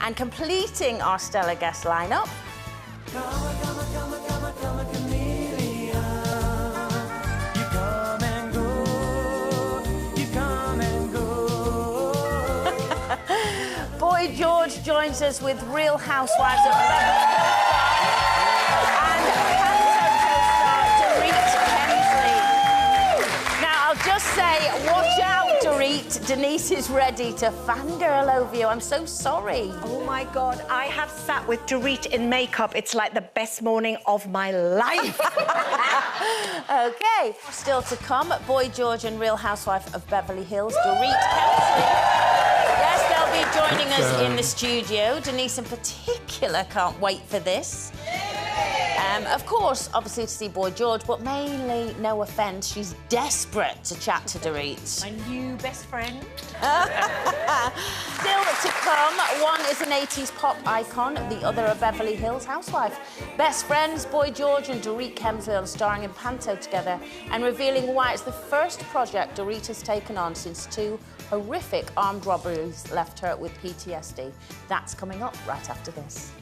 And completing our stellar guest lineup... Come a chameleon. You come and go, you come and go. Boy George joins us with Real Housewives of Beverly Hills and Panto co-star Dorit Kemsley. Now, I'll just say, watch out, Dorit. Denise is ready to fangirl over you. I'm so sorry. Oh, my God. I have sat with Dorit in makeup. It's like the best morning of my life. OK. Still to come, Boy George and Real Housewife of Beverly Hills, Dorit Kemsley. Yes, they'll be joining us in the studio. Denise, in particular, can't wait for this. Of course, obviously, to see Boy George, but mainly, no offence, she's desperate to chat to Dorit. My new best friend. Still to come, one is an 80s pop icon, the other a Beverly Hills housewife. Best friends, Boy George and Dorit Kemsley are starring in Panto together and revealing why it's the first project Dorit has taken on since 2 horrific armed robberies left her with PTSD. That's coming up right after this.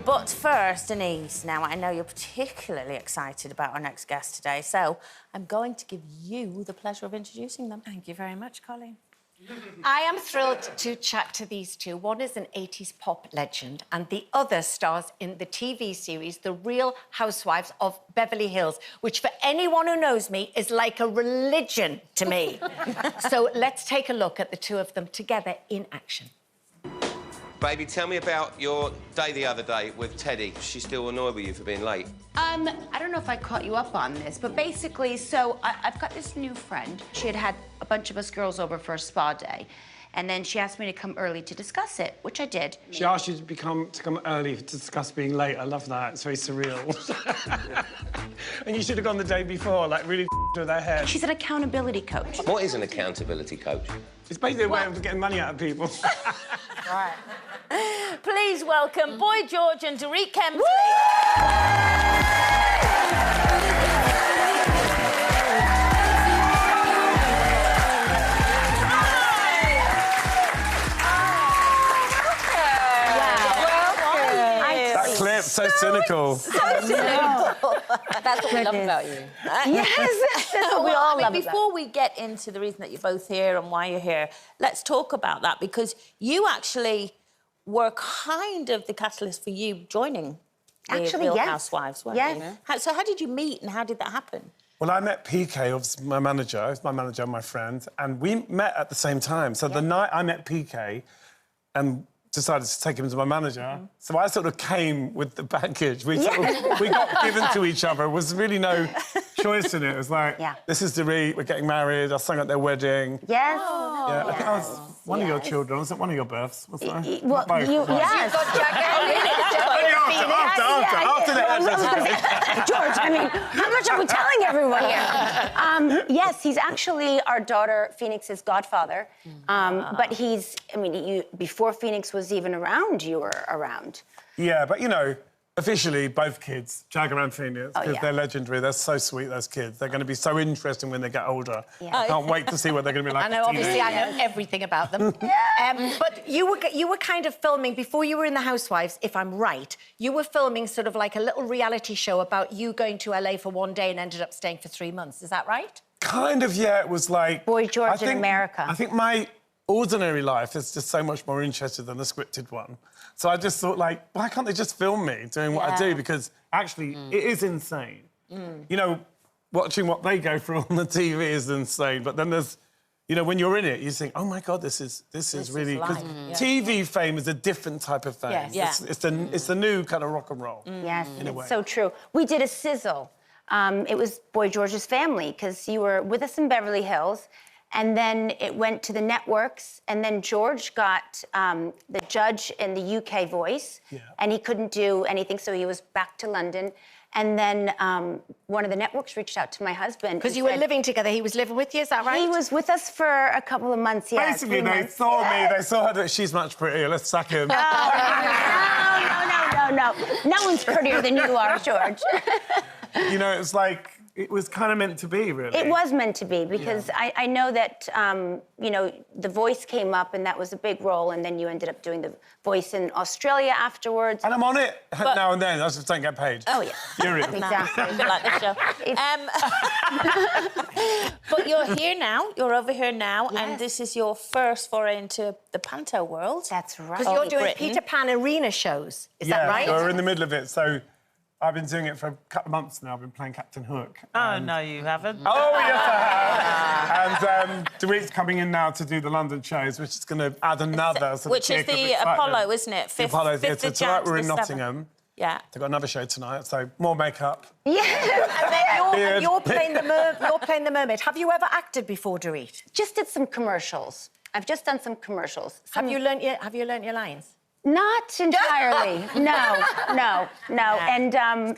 But first, Denise, now I know you're particularly excited about our next guest today, so I'm going to give you the pleasure of introducing them. Thank you very much, Colleen. I am thrilled to chat to these two. One is an 80s pop legend, and the other stars in the TV series The Real Housewives of Beverly Hills, which, for anyone who knows me, is like a religion to me. So let's take a look at the two of them together in action. Baby, tell me about your day the other day with Teddy. She's still annoyed with you for being late. I don't know if I caught you up on this, but basically, so I've got this new friend. She had a bunch of us girls over for a spa day, and then she asked me to come early to discuss it, which I did. She asked you to come early to discuss being late. I love that. It's very surreal. And you should have gone the day before, like, really with her hair. She's an accountability coach. What is an accountability coach? It's basically a way of getting money out of people. Right. Please welcome Boy George and Dorit Kemsley. That clip, so cynical. That's what we love about you. Yes, that's what we all love about. Before we get into the reason that you're both here and why you're here, let's talk about that, because you actually were kind of the catalyst for you joining the Real Housewives, weren't you? So how did you meet and how did that happen? Well, I met PK, obviously my manager. He was my manager and my friend, and we met at the same time. So the night I met PK and decided to take him as my manager, so I sort of came with the package. We got given to each other. There was really no choice in it. It was like, this is Dorit, we're getting married. I sang at their wedding. Yes. Yeah, I think I was one of your children. Was it one of your births? Was I? Well, yes. After the George, I mean, how much are we telling everyone here? Yes, he's actually our daughter Phoenix's godfather. But he's, I mean, before Phoenix was even around, you were around. Yeah, but, you know, officially, both kids, Jagger and Phoenix, because they're legendary. They're so sweet, those kids. They're going to be so interesting when they get older. I can't wait to see what they're going to be like. I know, obviously, I know everything about them. But you were kind of filming, before you were in The Housewives, if I'm right, you were filming sort of like a little reality show about you going to LA for one day and ended up staying for 3 months. Is that right? Kind of, yeah. It was like... Boy George in America. I think my ordinary life is just so much more interesting than the scripted one. So I just thought, like, why can't they just film me doing what I do? Because, actually, it is insane. You know, watching what they go through on the TV is insane. But then there's, you know, when you're in it, you think, oh, my God, this is really... Because TV fame is a different type of fame. Yes. It's the new kind of rock and roll. Yes, in a way. It's so true. We did a sizzle. It was Boy George's family, because you were with us in Beverly Hills, and then it went to the networks, and then George got the judge in the UK Voice, and he couldn't do anything, so he was back to London. And then one of the networks reached out to my husband. Because you were living together. He was living with you, is that right? He was with us for a couple of months, Basically, they saw me, they saw her that she's much prettier, let's sack him. No. No one's prettier than you are, George. You know, it's like, it was kind of meant to be, really. It was meant to be, because I know that, you know, The Voice came up, and that was a big role, and then you ended up doing The Voice in Australia afterwards. And I'm on it now and then. I just don't get paid. Oh, yeah. Furious. Exactly. A bit like the show. But you're here now. You're over here now, and Yes. this is your first foray into the panto world. That's right. Because you're doing Britain. Peter Pan arena shows, is Yeah, that right? so we're in the middle of it. So I've been doing it for a couple of months now. I've been playing Captain Hook. Oh, no, you haven't. Oh, yes, I have. And Dorit's coming in now to do the London shows, which is going to add another sort Which of is kick of the excitement. Apollo, isn't it? The Apollo's, yeah. 5th So of tonight Jan we're to in the 7th. Nottingham. Yeah. They've got another show tonight, so more makeup. Yeah. And you're playing the mermaid. Have you ever acted before, Dorit? Just did some commercials. I've just done some commercials. Have you learnt your lines? Not entirely. No. And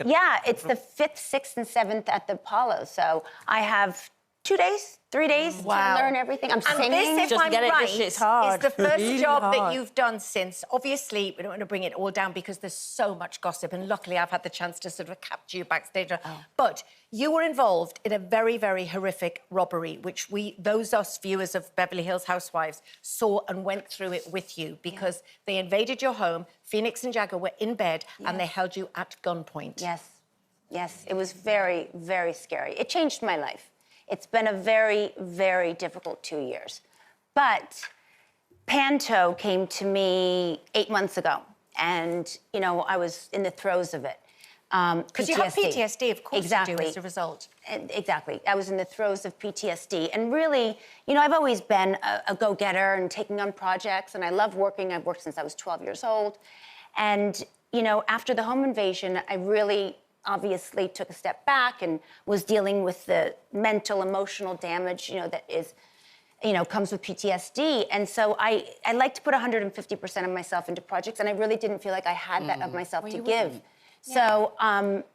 yeah, it's the 5th, 6th, and 7th at the Apollo. So I have 2 days, 3 days to learn everything. I'm singing. And this, if Just I'm get it, right, this shit's hard. is the first Really job that hard. you've done since. Obviously, we don't want to bring it all down because there's so much gossip, and luckily I've had the chance to sort of capture you backstage. But you were involved in a very, very horrific robbery, which those us viewers of Beverly Hills Housewives saw and went through it with you because they invaded your home. Phoenix and Jagger were in bed and they held you at gunpoint. Yes, it was very, very scary. It changed my life. It's been a very, very difficult 2 years. But Panto came to me 8 months ago, and, you know, I was in the throes of it. Because you have PTSD, of course Exactly. you do, as a result. Exactly. I was in the throes of PTSD. And really, you know, I've always been a go-getter and taking on projects, and I love working. I've worked since I was 12 years old. And, you know, after the home invasion, I really obviously took a step back and was dealing with the mental, emotional damage, you know, that is, you know, comes with PTSD. And so I like to put 150% of myself into projects, and I really didn't feel like I had that of myself to give. So,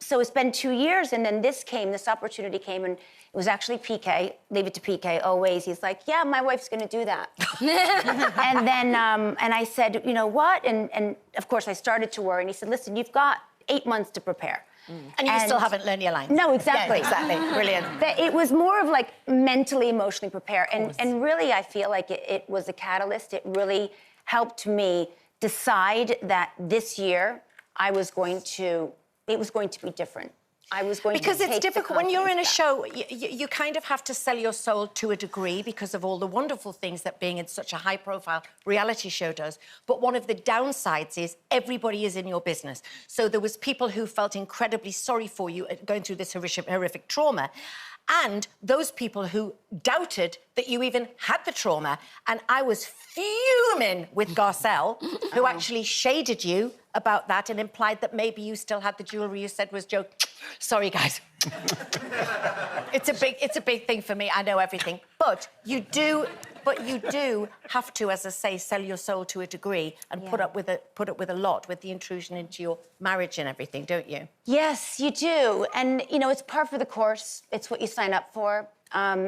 so it's been 2 years, and then this opportunity came, and it was actually PK, leave it to PK always. He's like, yeah, my wife's gonna do that. And then, and I said, you know what? And of course I started to worry, and he said, listen, you've got 8 months to prepare. And you still haven't learned your lines. No, exactly. Yeah, exactly. Brilliant. It was more of like mentally, emotionally prepare. And really, I feel like it was a catalyst. It really helped me decide that this year it was going to be different. I was going because to it's take the difficult when you're in a confidence show. You kind of have to sell your soul to a degree because of all the wonderful things that being in such a high-profile reality show does. But one of the downsides is everybody is in your business. So there was people who felt incredibly sorry for you going through this horrific trauma. And those people who doubted that you even had the trauma. And I was fuming with Garcelle, who actually shaded you about that and implied that maybe you still had the jewellery you said was joke. Sorry, guys. It's a big thing for me. I know everything. But you do have to, as I say, sell your soul to a degree and put up with a lot with the intrusion into your marriage and everything, don't you? Yes, you do. And, you know, it's par for the course. It's what you sign up for.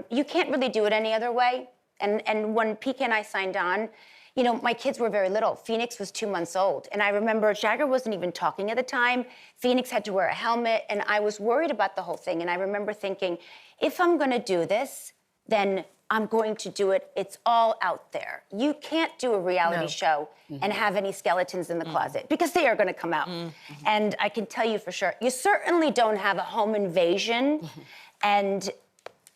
You can't really do it any other way. And when PK and I signed on, you know, my kids were very little. Phoenix was 2 months old. And I remember Jagger wasn't even talking at the time. Phoenix had to wear a helmet. And I was worried about the whole thing. And I remember thinking, if I'm going to do this, then I'm going to do it. It's all out there. You can't do a reality show and have any skeletons in the closet because they are going to come out. And I can tell you for sure, you certainly don't have a home invasion and,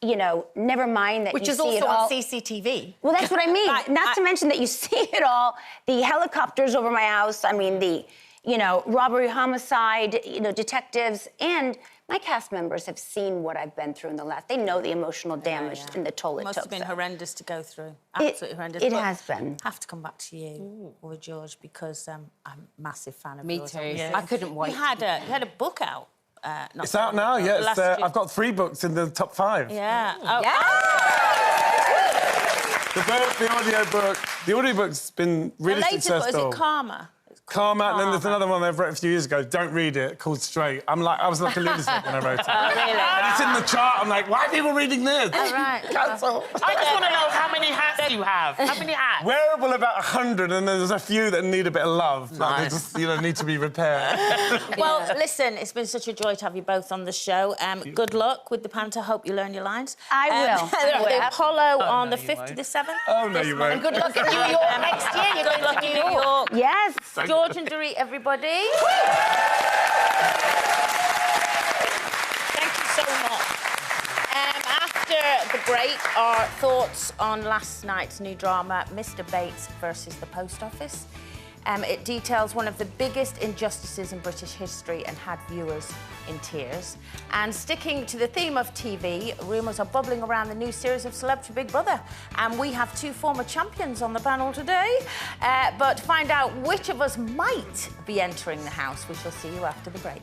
you know, never mind that Which you is see it also all. on CCTV. Well, that's what I mean. Not to mention that you see it all. The helicopters over my house. I mean, the, you know, robbery, homicide, you know, detectives, and my cast members have seen what I've been through in the last. They know the emotional damage and the toll it Must took. have been so. horrendous to go through. Absolutely horrendous. It But has been. I have to come back to you with George because I'm a massive fan of Me yours. too. obviously. I couldn't wait. You had a book out. Not It's so out long now, ago, yes. last year. I've got 3 books in the top 5. Yeah. Oh, The book, the audiobook's been really the latest book, successful. is it Karma? It's Karma, and then there's another one I wrote a few years ago, don't read it, called Straight. I was like a lunatic when I wrote it. Really? And it's in the chart, I'm like, why are people reading this? All right. Cancel. I just want to know how many hats you have. How many hats? Wearable about 100, and there's a few that need a bit of love. Like they just, need to be repaired. Well, listen, it's been such a joy to have you both on the show. Good luck with the panto. Hope you learn your lines. I will. The Apollo on the 5th to the 7th. Oh, no, you won't. And good luck in New York next year. You're going to New York. Yes. George and Dorit, everybody. Thank you so much. After the break, our thoughts on last night's new drama, Mr. Bates versus the Post Office. It details one of the biggest injustices in British history and had viewers in tears. And sticking to the theme of TV, rumours are bubbling around the new series of Celebrity Big Brother. And we have 2 former champions on the panel today. But to find out which of us might be entering the house, we shall see you after the break.